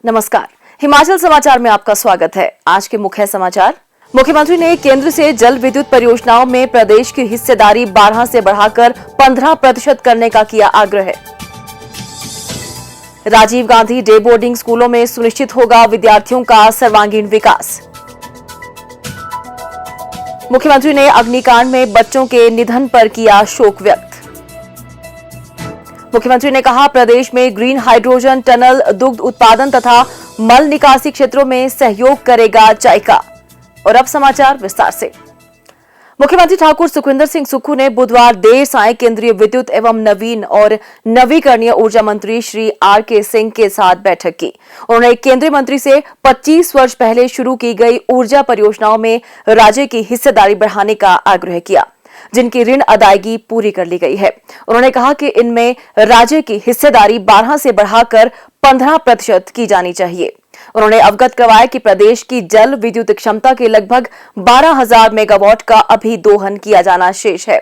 नमस्कार, हिमाचल समाचार में आपका स्वागत है। आज के मुख्य समाचार। मुख्यमंत्री ने केंद्र से जल विद्युत परियोजनाओं में प्रदेश की हिस्सेदारी 12 से बढ़ाकर 15% करने का किया आग्रह। राजीव गांधी डे बोर्डिंग स्कूलों में सुनिश्चित होगा विद्यार्थियों का सर्वांगीण विकास। मुख्यमंत्री ने अग्निकांड में बच्चों के निधन पर किया शोक व्यक्त। मुख्यमंत्री ने कहा, प्रदेश में ग्रीन हाइड्रोजन टनल दुग्ध उत्पादन तथा मल निकासी क्षेत्रों में सहयोग करेगा जायका। और अब समाचार विस्तार से। मुख्यमंत्री ठाकुर सुखविंदर सिंह सुक्खू ने बुधवार देर सायं केंद्रीय विद्युत एवं नवीन और नवीकरणीय ऊर्जा मंत्री श्री आर.के. सिंह के साथ बैठक की। उन्होंने केंद्रीय मंत्री से 25 वर्ष पहले शुरू की गई ऊर्जा परियोजनाओं में राज्य की हिस्सेदारी बढ़ाने का आग्रह किया, जिनकी ऋण अदायगी पूरी कर ली गई है। उन्होंने कहा कि इनमें राज्य की हिस्सेदारी 12 से बढ़ाकर 15% की जानी चाहिए। उन्होंने अवगत करवाया कि प्रदेश की जल विद्युत क्षमता के लगभग 12,000 मेगावाट का अभी दोहन किया जाना शेष है।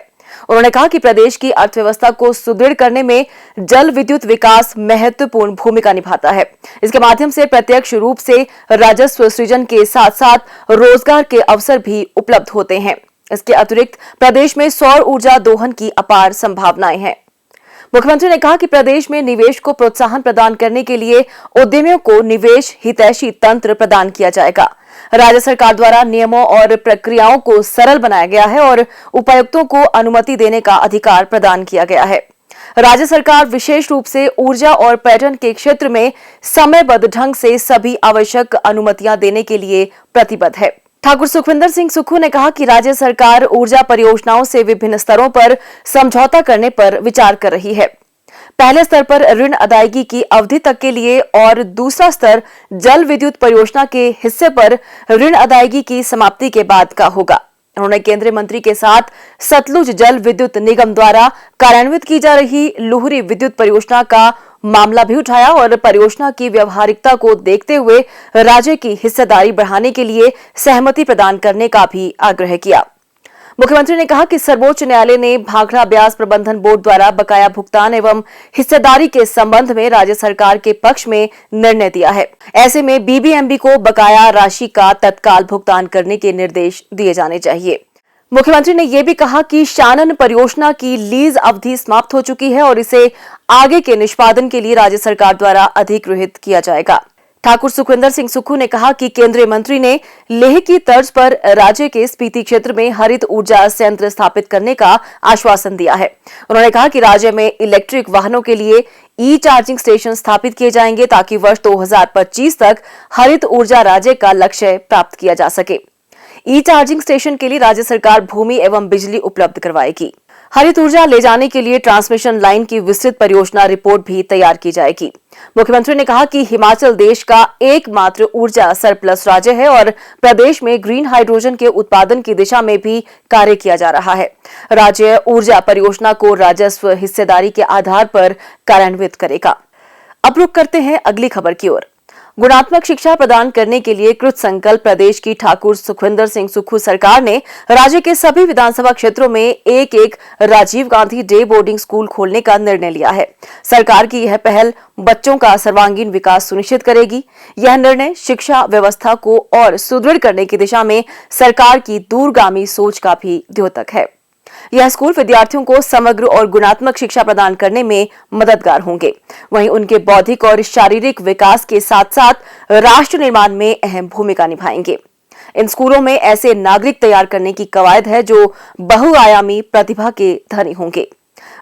उन्होंने कहा कि प्रदेश की अर्थव्यवस्था को सुदृढ़ करने में जल विद्युत विकास महत्वपूर्ण भूमिका निभाता है। इसके माध्यम से प्रत्यक्ष रूप से राजस्व सृजन के साथ साथ रोजगार के अवसर भी उपलब्ध होते हैं। इसके अतिरिक्त प्रदेश में सौर ऊर्जा दोहन की अपार संभावनाएं हैं। मुख्यमंत्री ने कहा कि प्रदेश में निवेश को प्रोत्साहन प्रदान करने के लिए उद्यमियों को निवेश हितैषी तंत्र प्रदान किया जाएगा। राज्य सरकार द्वारा नियमों और प्रक्रियाओं को सरल बनाया गया है और उपायुक्तों को अनुमति देने का अधिकार प्रदान किया गया है। राज्य सरकार विशेष रूप से ऊर्जा और पर्यटन के क्षेत्र में समयबद्ध ढंग से सभी आवश्यक अनुमतियां देने के लिए प्रतिबद्ध है। ठाकुर सुखविंदर सिंह सुक्खू ने कहा कि राज्य सरकार ऊर्जा परियोजनाओं से विभिन्न स्तरों पर समझौता करने पर विचार कर रही है। पहले स्तर पर ऋण अदायगी की अवधि तक के लिए और दूसरा स्तर जल विद्युत परियोजना के हिस्से पर ऋण अदायगी की समाप्ति के बाद का होगा। उन्होंने केंद्रीय मंत्री के साथ सतलुज जल विद्युत निगम द्वारा कार्यान्वित की जा रही लुहरी विद्युत परियोजना का मामला भी उठाया और परियोजना की व्यावहारिकता को देखते हुए राज्य की हिस्सेदारी बढ़ाने के लिए सहमति प्रदान करने का भी आग्रह किया। मुख्यमंत्री ने कहा कि सर्वोच्च न्यायालय ने भाखड़ा ब्याज प्रबंधन बोर्ड द्वारा बकाया भुगतान एवं हिस्सेदारी के संबंध में राज्य सरकार के पक्ष में निर्णय दिया है। ऐसे में बीबीएमबी को बकाया राशि का तत्काल भुगतान करने के निर्देश दिए जाने चाहिए। मुख्यमंत्री ने यह भी कहा कि शानन परियोजना की लीज अवधि समाप्त हो चुकी है और इसे आगे के निष्पादन के लिए राज्य सरकार द्वारा अधिगृहित किया जाएगा। ठाकुर सुखविंदर सिंह सुक्खू ने कहा कि केंद्रीय मंत्री ने लेह की तर्ज पर राज्य के स्पीति क्षेत्र में हरित ऊर्जा संयंत्र स्थापित करने का आश्वासन दिया है। उन्होंने कहा कि राज्य में इलेक्ट्रिक वाहनों के लिए ई चार्जिंग स्टेशन स्थापित किए जाएंगे ताकि वर्ष 2025 तक हरित ऊर्जा राज्य का लक्ष्य प्राप्त किया जा सके। ई चार्जिंग स्टेशन के लिए राज्य सरकार भूमि एवं बिजली उपलब्ध करवाएगी। हरित ऊर्जा ले जाने के लिए ट्रांसमिशन लाइन की विस्तृत परियोजना रिपोर्ट भी तैयार की जाएगी। मुख्यमंत्री ने कहा कि हिमाचल देश का एकमात्र ऊर्जा सरप्लस राज्य है और प्रदेश में ग्रीन हाइड्रोजन के उत्पादन की दिशा में भी कार्य किया जा रहा है। राज्य ऊर्जा परियोजना को राजस्व हिस्सेदारी के आधार पर कार्यान्वित करेगा। अब रुख करते हैं अगली खबर की ओर। गुणात्मक शिक्षा प्रदान करने के लिए कृत संकल्प प्रदेश की ठाकुर सुखविंदर सिंह सुक्खू सरकार ने राज्य के सभी विधानसभा क्षेत्रों में एक Rajiv Gandhi day boarding school खोलने का निर्णय लिया है। सरकार की यह पहल बच्चों का सर्वांगीण विकास सुनिश्चित करेगी। यह निर्णय शिक्षा व्यवस्था को और सुदृढ़ करने की दिशा में सरकार की दूरगामी सोच का भी द्योतक है। यह स्कूल विद्यार्थियों को समग्र और गुणात्मक शिक्षा प्रदान करने में मददगार होंगे। वहीं उनके बौद्धिक और शारीरिक विकास के साथ साथ राष्ट्र निर्माण में अहम भूमिका निभाएंगे। इन स्कूलों में ऐसे नागरिक तैयार करने की कवायद है जो बहुआयामी प्रतिभा के धनी होंगे।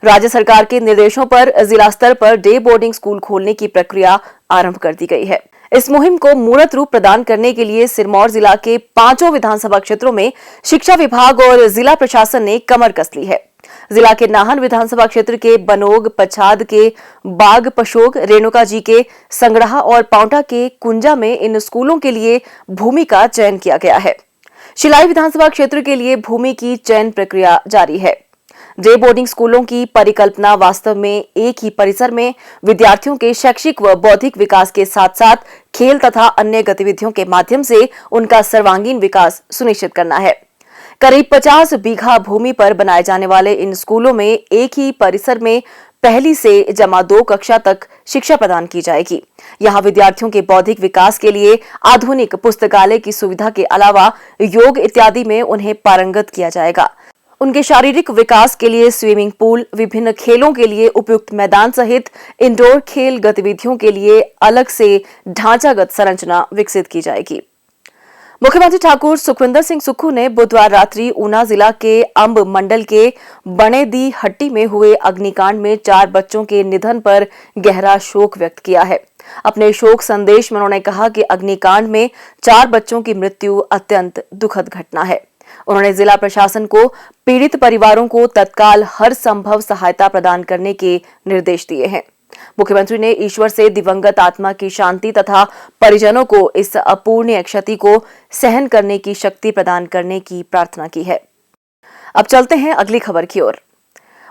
राज्य सरकार के निर्देशों पर जिला स्तर पर डे बोर्डिंग स्कूल खोलने की प्रक्रिया आरंभ कर दी गई है। इस मुहिम को मूर्त रूप प्रदान करने के लिए सिरमौर जिला के 5 विधानसभा क्षेत्रों में शिक्षा विभाग और जिला प्रशासन ने कमर कस ली है। जिला के नाहन विधानसभा क्षेत्र के बनोग, पछाद के बाग पशोग, रेणुका जी के संगड़ाहा और पांवटा के कुंजा में इन स्कूलों के लिए भूमि का चयन किया गया है। शिलाई विधानसभा क्षेत्र के लिए भूमि की चयन प्रक्रिया जारी है। डे बोर्डिंग स्कूलों की परिकल्पना वास्तव में एक ही परिसर में विद्यार्थियों के शैक्षिक व बौद्धिक विकास के साथ साथ खेल तथा अन्य गतिविधियों के माध्यम से उनका सर्वांगीण विकास सुनिश्चित करना है। करीब 50 बीघा भूमि पर बनाए जाने वाले इन स्कूलों में एक ही परिसर में पहली से जमा 2 कक्षा तक शिक्षा प्रदान की जाएगी। यहाँ विद्यार्थियों के बौद्धिक विकास के लिए आधुनिक पुस्तकालय की सुविधा के अलावा योग इत्यादि में उन्हें पारंगत किया जाएगा। उनके शारीरिक विकास के लिए स्विमिंग पूल, विभिन्न खेलों के लिए उपयुक्त मैदान सहित इंडोर खेल गतिविधियों के लिए अलग से ढांचागत संरचना विकसित की जाएगी। मुख्यमंत्री ठाकुर सुखविंदर सिंह सुक्खू ने बुधवार रात्रि ऊना जिला के अंब मंडल के बनेदी हट्टी में हुए अग्निकांड में 4 बच्चों के निधन पर गहरा शोक व्यक्त किया है। अपने शोक संदेश में उन्होंने कहा कि अग्निकांड में 4 बच्चों की मृत्यु अत्यंत दुखद घटना है। उन्होंने जिला प्रशासन को पीड़ित परिवारों को तत्काल हर संभव सहायता प्रदान करने के निर्देश दिए हैं। मुख्यमंत्री ने ईश्वर से दिवंगत आत्मा की शांति तथा परिजनों को इस अपूरणीय क्षति को सहन करने की शक्ति प्रदान करने की प्रार्थना की है। अब चलते हैं अगली खबर की ओर।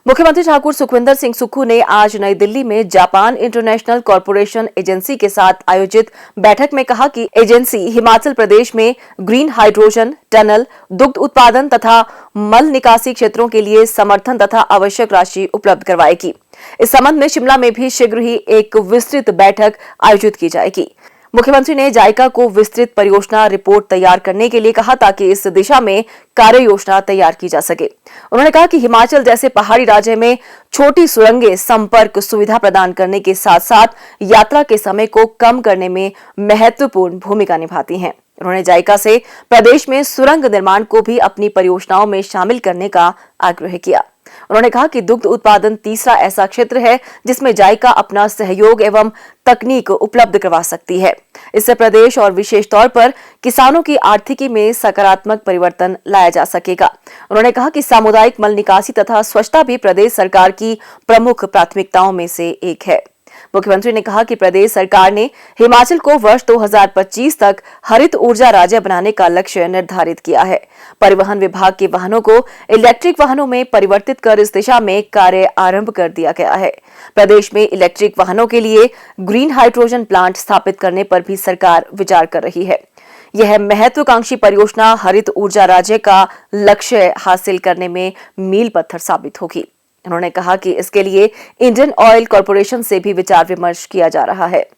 मुख्यमंत्री ठाकुर सुखविंदर सिंह सुक्खू ने आज नई दिल्ली में जापान इंटरनेशनल कॉरपोरेशन एजेंसी के साथ आयोजित बैठक में कहा कि एजेंसी हिमाचल प्रदेश में ग्रीन हाइड्रोजन, टनल, दुग्ध उत्पादन तथा मल निकासी क्षेत्रों के लिए समर्थन तथा आवश्यक राशि उपलब्ध करवाएगी। इस संबंध में शिमला में भी शीघ्र ही एक विस्तृत बैठक आयोजित की जाएगी। मुख्यमंत्री ने जायका को विस्तृत परियोजना रिपोर्ट तैयार करने के लिए कहा ताकि इस दिशा में कार्य योजना तैयार की जा सके। उन्होंने कहा कि हिमाचल जैसे पहाड़ी राज्य में छोटी सुरंगें संपर्क सुविधा प्रदान करने के साथ साथ यात्रा के समय को कम करने में महत्वपूर्ण भूमिका निभाती हैं। उन्होंने जायका से प्रदेश में सुरंग निर्माण को भी अपनी परियोजनाओं में शामिल करने का आग्रह किया। उन्होंने कहा कि दुग्ध उत्पादन तीसरा ऐसा क्षेत्र है जिसमें जायका अपना सहयोग एवं तकनीक उपलब्ध करवा सकती है। इससे प्रदेश और विशेष तौर पर किसानों की आर्थिकी में सकारात्मक परिवर्तन लाया जा सकेगा। उन्होंने कहा कि सामुदायिक मल निकासी तथा स्वच्छता भी प्रदेश सरकार की प्रमुख प्राथमिकताओं में से एक है। मुख्यमंत्री ने कहा कि प्रदेश सरकार ने हिमाचल को वर्ष 2025 तक हरित ऊर्जा राज्य बनाने का लक्ष्य निर्धारित किया है। परिवहन विभाग के वाहनों को इलेक्ट्रिक वाहनों में परिवर्तित कर इस दिशा में कार्य आरंभ कर दिया गया है। प्रदेश में इलेक्ट्रिक वाहनों के लिए ग्रीन हाइड्रोजन प्लांट स्थापित करने पर भी सरकार विचार कर रही है। यह महत्वाकांक्षी परियोजना हरित ऊर्जा राज्य का लक्ष्य हासिल करने में मील पत्थर साबित होगी। उन्होंने कहा कि इसके लिए इंडियन ऑयल कॉरपोरेशन से भी विचार विमर्श किया जा रहा है।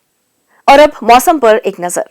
और अब मौसम पर एक नजर।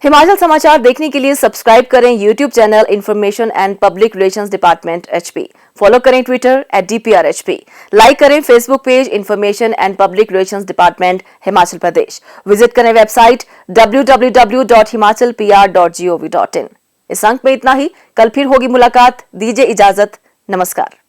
हिमाचल समाचार देखने के लिए सब्सक्राइब करें YouTube channel information and public relations department HP। Follow करें ट्विटर @DPRHP। लाइक करें Facebook page information and public relations department Himachal Pradesh. Visit करें वेबसाइट www.himachalpr.gov.in। इस अंक में इतना ही। कल फिर होगी मुलाकात। दीजिए इजाजत। नमस्कार।